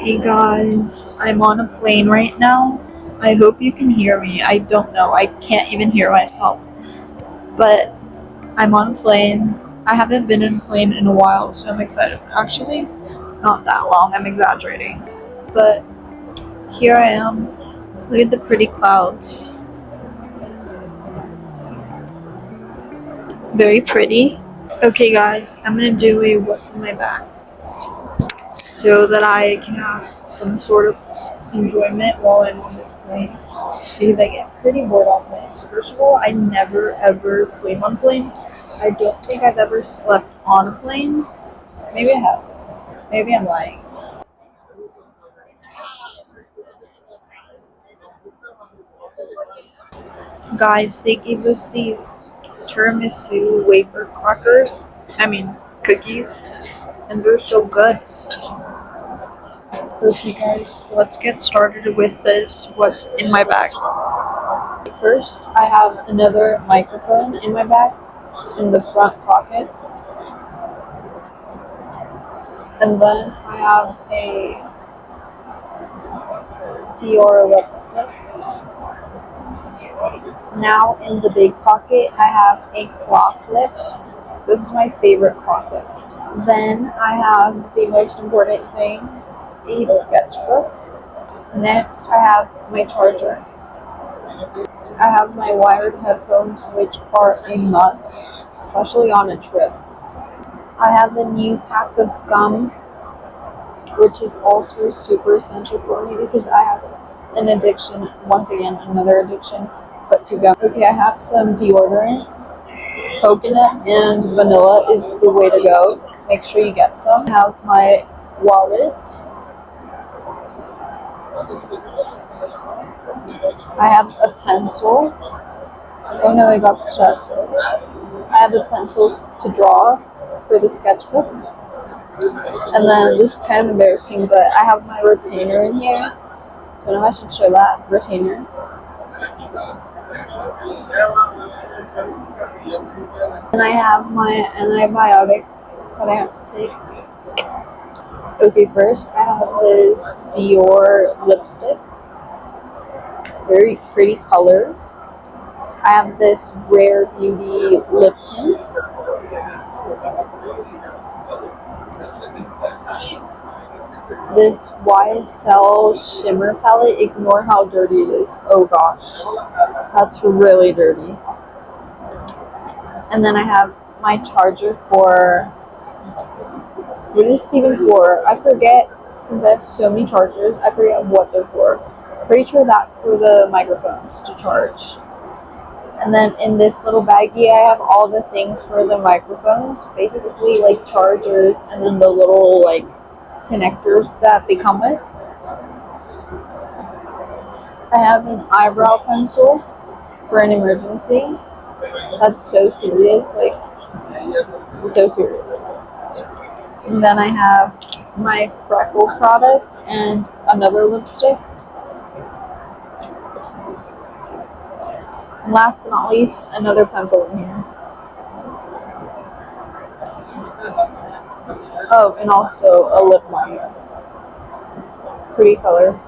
Hey guys, I'm on a plane right now. I hope you can hear me. I don't know. I can't even hear myself. But I'm on a plane. I haven't been in a plane in a while, so I'm excited. Actually, not that long. I'm exaggerating. But here I am. Look at the pretty clouds. Very pretty. Okay guys, I'm gonna do a what's in my bag so that I can have some sort of enjoyment while I'm on this plane because I get pretty bored on planes. First of all, I never ever sleep on a plane. I don't think I've ever slept on a plane. Maybe I have. Maybe I'm lying. Guys, they gave us these tiramisu wafer crackers. I mean, cookies. And they're so good. Okay guys, let's get started with this what's in my bag. First, I have another microphone in my bag in the front pocket. And then I have a Dior lipstick. Now in the big pocket, I have a claw clip. This is my favorite claw clip. Then I have the most important thing, a sketchbook. Next, I have my charger. I have my wired headphones, which are a must, especially on a trip. I have the new pack of gum, which is also super essential for me because I have an addiction, once again, another addiction, but to gum. Okay, I have some deodorant. Coconut and vanilla is the way to go. Make sure you get some. I have my wallet. I have a pencil. Oh no, I got stuck. I have a pencil to draw for the sketchbook. And then this is kind of embarrassing, but I have my retainer in here. I don't know if I should show that retainer. And I have my antibiotics that I have to take. Okay, first I have this Dior lipstick. Very pretty color. I have this Rare Beauty lip tint. This YSL shimmer palette. Ignore how dirty it is. Oh gosh, that's really dirty. And then I have my charger for, what is this even for? I forget, since I have so many chargers, I forget what they're for. Pretty sure that's for the microphones to charge. And then in this little baggie, I have all the things for the microphones, basically like chargers and then the little like connectors that they come with. I have an eyebrow pencil for an emergency. That's so serious, like so serious. And then I have my freckle product and another lipstick. And last but not least, another pencil in here. Oh, and also a lip liner. Pretty color.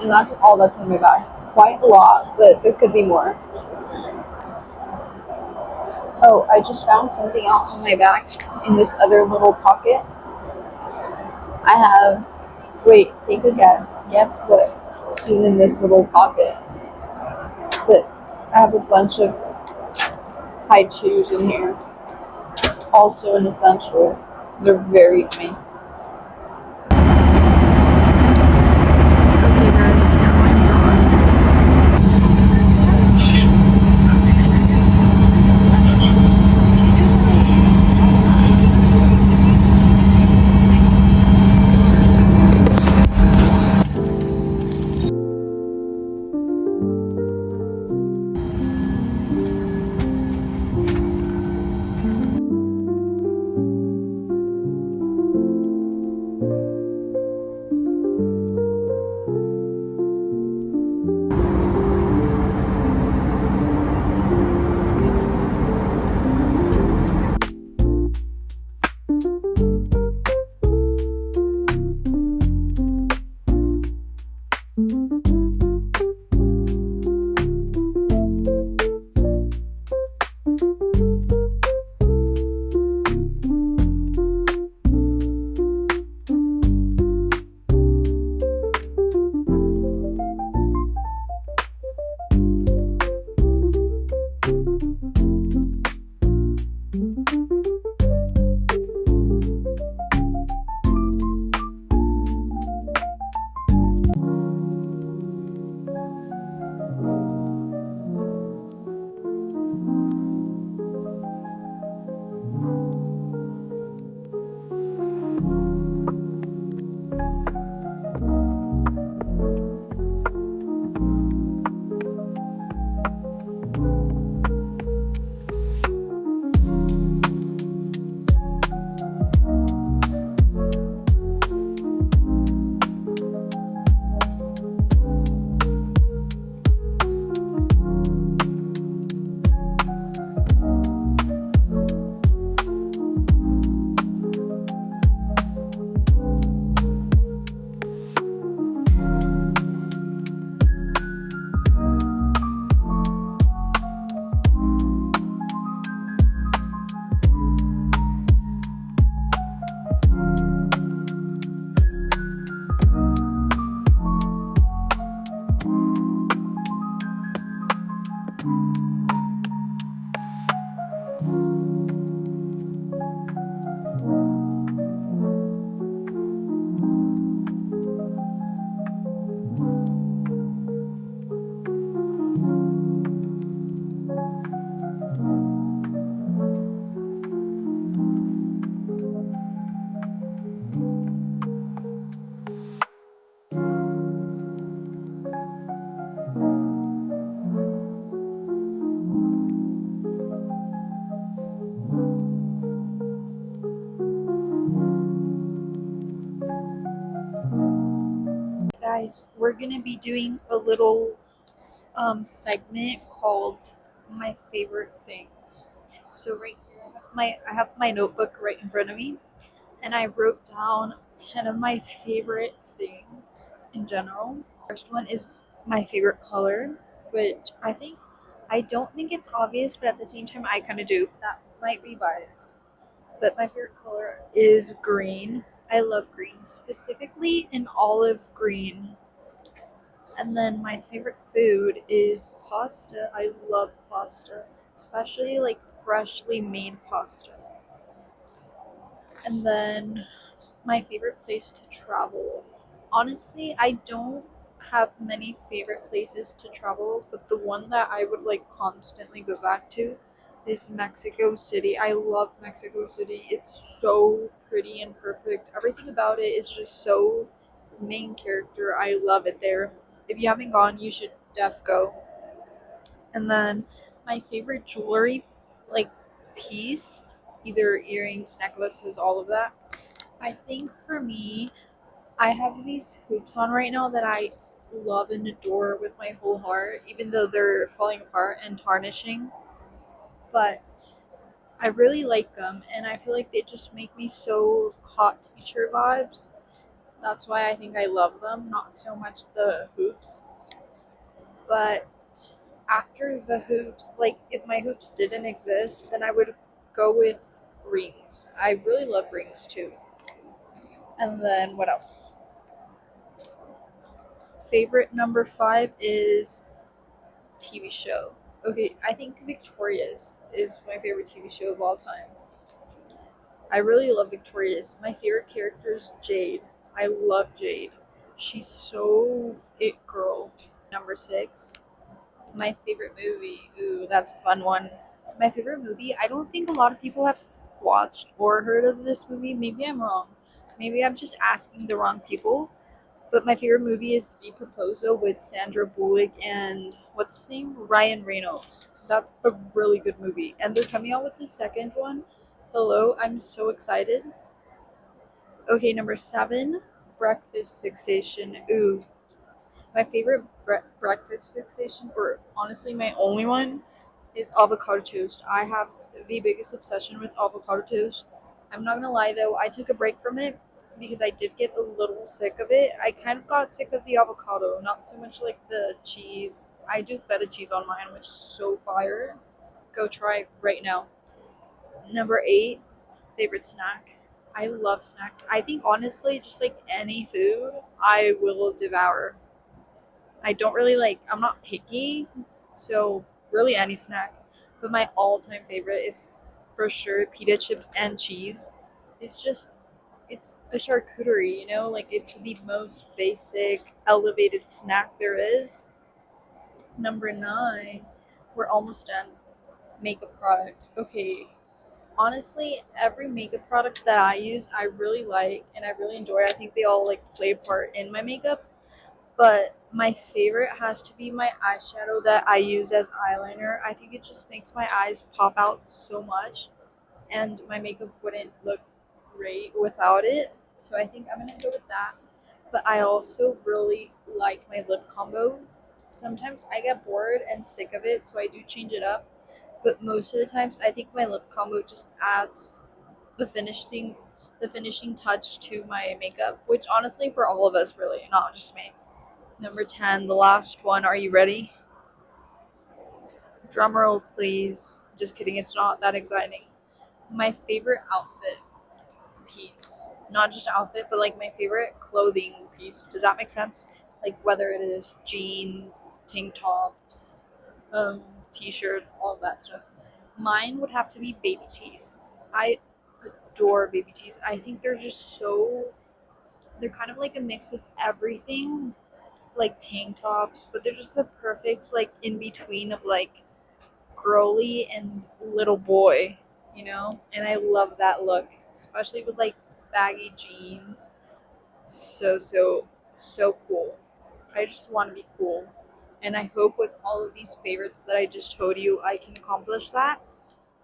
And that's all that's in my bag. Quite a lot, but there could be more. Oh, I just found something else in my bag in this other little pocket. I have, wait, take a guess. Guess what is in this little pocket? But I have a bunch of high shoes in here. Also an essential. They're very yummy. Okay guys, now I'm done. guys, we're gonna be doing a little segment called my favorite things. So right here I have my notebook right in front of me, and I wrote down 10 of my favorite things in general. First one is my favorite color, which I don't think it's obvious, but at the same time I kind of do. That might be biased. But my favorite color is green. I love green, specifically an olive green. And then my favorite food is pasta. I love pasta, especially like freshly made pasta. And then my favorite place to travel. Honestly, I don't have many favorite places to travel, but the one that I would like constantly go back to is Mexico City. I love Mexico City. It's so pretty and perfect. Everything about it is just so main character. I love it there. If you haven't gone, you should go. And then my favorite jewelry, like piece, either earrings, necklaces, all of that. I think for me, I have these hoops on right now that I love and adore with my whole heart, even though they're falling apart and tarnishing. But I really like them, and I feel like they just make me so hot teacher vibes. That's why I think I love them, not so much the hoops. But after the hoops, like if my hoops didn't exist, then I would go with rings. I really love rings too. And then what else? Favorite number five is TV show. Okay, I think Victorious is my favorite TV show of all time. I really love Victorious. My favorite character is Jade. I love Jade. She's so it girl. Number six, my favorite movie. Ooh, that's a fun one. My favorite movie, I don't think a lot of people have watched or heard of this movie. Maybe I'm wrong. Maybe I'm just asking the wrong people. But my favorite movie is The Proposal with Sandra Bullock and what's his name? Ryan Reynolds. That's a really good movie. And they're coming out with the second one. Hello, I'm so excited. Okay, number seven, breakfast fixation. Ooh, my favorite breakfast fixation, or honestly my only one, is avocado toast. I have the biggest obsession with avocado toast. I'm not gonna lie though, I took a break from it because I did get a little sick of it. I kind of got sick of the avocado, not so much like the cheese. I do feta cheese on mine, which is so fire. Go try it right now. Number eight, favorite snack. I love snacks. I think honestly, just like any food, I will devour. I don't really like, I'm not picky, so really any snack. But my all time favorite is for sure pita chips and cheese. It's just, it's a charcuterie, you know? Like it's the most basic, elevated snack there is. Number nine, we're almost done. Makeup product. Okay, honestly, every makeup product that I use, I really like and I really enjoy. I think they all like play a part in my makeup. But my favorite has to be my eyeshadow that I use as eyeliner. I think it just makes my eyes pop out so much, and my makeup wouldn't look great without it. So I think I'm gonna go with that. But I also really like my lip combo. Sometimes I get bored and sick of it, so I do change it up. But most of the times, I think my lip combo just adds the finishing the finishing touch to my makeup, which honestly for all of us really, not just me. Number 10, the last one. Are you ready? Drum roll, please. Just kidding, it's not that exciting. My favorite outfit piece. Not just outfit, but like my favorite clothing piece. Does that make sense? Like whether it is jeans, tank tops, t-shirts, all of that stuff. Mine would have to be baby tees. I adore baby tees. I think they're kind of like a mix of everything, like tank tops, but they're just the perfect like in between of like girly and little boy, you know? And I love that look, especially with like baggy jeans. So cool. I just want to be cool. And I hope with all of these favorites that I just told you, I can accomplish that.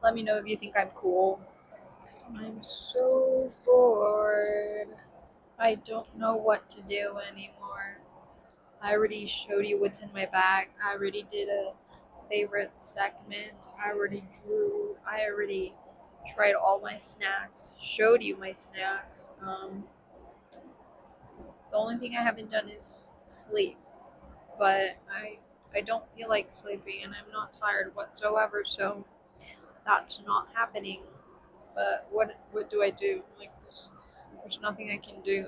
Let me know if you think I'm cool. I'm so bored. I don't know what to do anymore. I already showed you what's in my bag. I already did a favorite segment. I already drew. I already tried all my snacks. Showed you my snacks. The only thing I haven't done is sleep. But I don't feel like sleeping and I'm not tired whatsoever, so that's not happening. But what do I do? Like there's nothing I can do.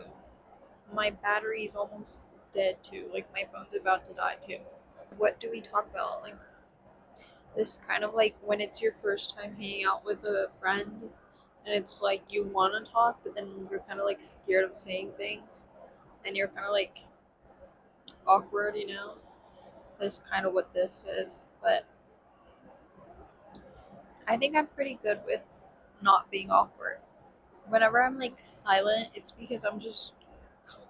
My battery is almost dead too. Like my phone's about to die too. What do we talk about? Like this kind of like when it's your first time hanging out with a friend and it's like you want to talk but then you're kind of like scared of saying things and you're kind of like awkward, you know? That's kind of what this is, but I think I'm pretty good with not being awkward. Whenever I'm like silent, it's because I'm just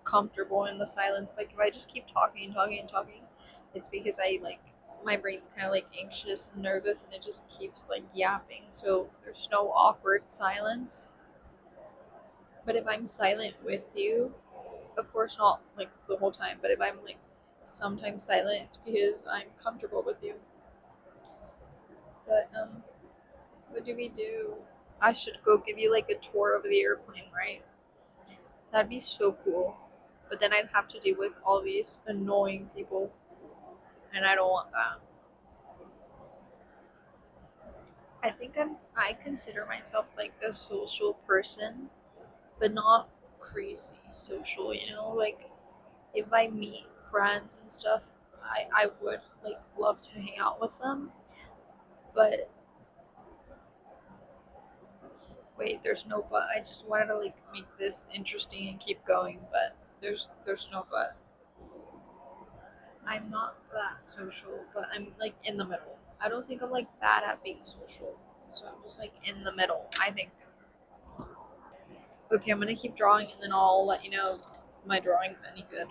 comfortable in the silence. Like if I just keep talking and talking and talking, it's because I like my brain's kind of like anxious and nervous and it just keeps like yapping. So there's no awkward silence. But if I'm silent with you, of course not like the whole time, but if I'm like sometimes silent, it's because I'm comfortable with you. But what do we do? I should go give you like a tour of the airplane, right? That'd be so cool. But then I'd have to deal with all these annoying people, and I don't want that. I consider myself like a social person, but not crazy social, you know? Like if I meet friends and stuff, I would like love to hang out with them. But wait, there's no but. I just wanted to like make this interesting and keep going, but there's no but. I'm not that social, but I'm like in the middle. I don't think I'm like bad at being social. So I'm just like in the middle, I think. Okay, I'm gonna keep drawing and then I'll let you know if my drawing's any good.